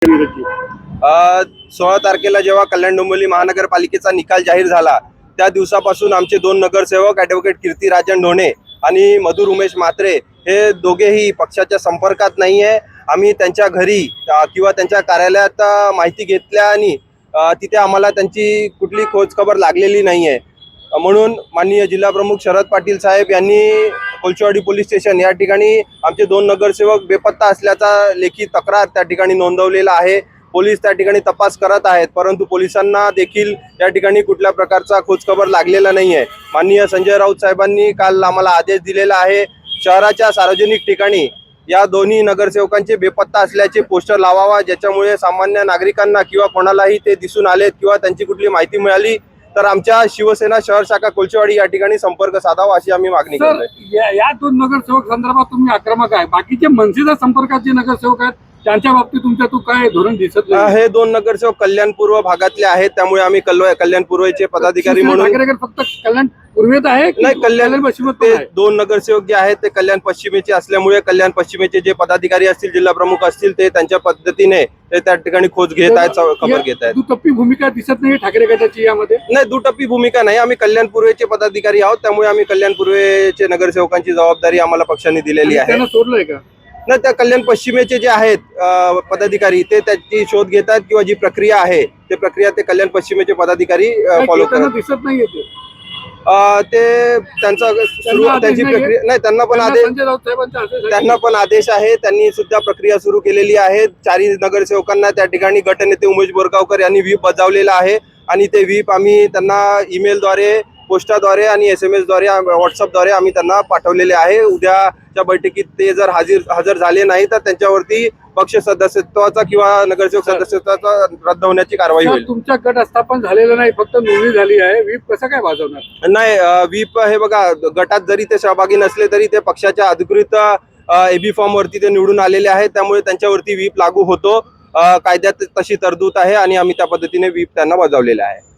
16 तारखेला जेव्हा कल्याण डोंबिवली महानगरपालिकेचा निकाल जाहीर झाला त्या दिवसापासून आमचे दोन नगरसेवक ॲडव्होकेट कीर्तिराजन ढोणे आणि मधुर उमेश म्हात्रे हे दोघेही पक्षाच्या संपर्कात नाही आहे। आम्ही त्यांच्या घरी किंवा त्यांच्या कार्यालयात माहिती घेतल्या आणि तिथे आम्हाला त्यांची कुठली खोज खबर लागलेली नाही आहे। म्हणून माननीय जिल्हा प्रमुख शरद पाटील साहेब यांनी कोलचेवाडी पोलीस स्टेशन या ठिकाणी आमचे दोन नगरसेवक बेपत्ता असल्याचा लेखी तक्रार त्या ठिकाणी नोंदवलेला आहे। पोलीस त्या ठिकाणी तपास करत आहेत, परंतु पोलिसांना देखील या ठिकाणी कुठल्या प्रकारचा खोजखबर लागलेला नाही आहे। माननीय संजय राऊत साहेबांनी काल आम्हाला आदेश दिलेला आहे, शहराच्या सार्वजनिक ठिकाणी या दोन्ही नगरसेवकांचे बेपत्ता असल्याचे पोस्टर लावावा, ज्याच्यामुळे सामान्य नागरिकांना किंवा कोणालाही ते दिसून आलेत किंवा त्यांची कुठली माहिती मिळाली तर आमच्या शिवसेना शहर शाखा कोलचेवाडी या ठिकाणी संपर्क साधावा अशी आम्ही मागणी करतोय। या दोन नगरसेवक संदर्भात तुम्ही आक्रमक आहे, बाकीचे मनसेच्या संपर्कात जे नगरसेवक आहेत त्यांच्या बाबतीत तुमच्या काय धोरण दिसत नाही? हे दोन नगरसेवक कल्याण पूर्व भागातले आहेत, त्यामुळे आम्ही कल्याण पूर्वचे पदाधिकारी म्हणून फक्त कल्याण पूर्वेत आहे नाही, कल्याण पश्चिमेत ते दोन नगरसेवक जे आहेत ते कल्याण पश्चिमेचे असल्यामुळे कल्याण पश्चिमेचे जे पदाधिकारी असतील, जिल्हा प्रमुख असतील, ते त्यांच्या पद्धतीने ते त्या ठिकाणी खोज घेत आहेत, खबर घेत आहेत। दुटप्पी भूमिका दिसत नाही ठाकरे गटाची यामध्ये? नाही, दुटप्पी भूमिका नाही। आम्ही कल्याण पूर्वेचे पदाधिकारी आहोत, त्यामुळे आम्ही कल्याण पूर्वेचे नगरसेवकांची जबाबदारी आम्हाला पक्षाने दिलेली आहे। त्यांना सोडलंय का? नाही, त्या कल्याण पश्चिमेचे जे आहेत पदाधिकारी ते त्याची शोध घेतात किंवा जी प्रक्रिया आहे ते प्रक्रिया ते कल्याण पश्चिमेचे पदाधिकारी फॉलो करतात। दिसत नाही ते त्यांचा त्यांची प्रक्रिया नाही, त्यांना पण आदेश आहे, त्यांनी सुद्धा प्रक्रिया सुरू केलेली आहे। चारही नगरसेवकांना त्या ठिकाणी गटनेते उमेश बोरगावकर यांनी व्हीप बजावलेला आहे आणि ते व्हीप आम्ही त्यांना ईमेलद्वारे, पोस्टाद्वारे आणि SMS द्वारे, व्हॉट्सअपद्वारे आम्ही त्यांना पाठवलेले आहे। उद्याच्या बैठकीत ते जर हजर झाले नाही तर त्यांच्यावरती पक्ष सदस्यत्वाचा किंवा नगरसेवक सदस्यत्वाचा रद्द होण्याची कारवाई होईल। तुमच्या गट स्थापन झालेलं नाही, फक्त नोंदणी झाली आहे, व्हीप कसं काय वाजवणार? नाही, व्हीप हे बघा, गटात जरी ते सहभागी नसले तरी ते पक्षाच्या अधिकृत AB फॉर्म वरती ते निवडून आलेले आहेत, त्यामुळे त्यांच्यावरती व्हीप लागू होतो। कायद्यात तशी तरतूद आहे आणि आम्ही त्या पद्धतीने व्हीप त्यांना बजावलेला आहे।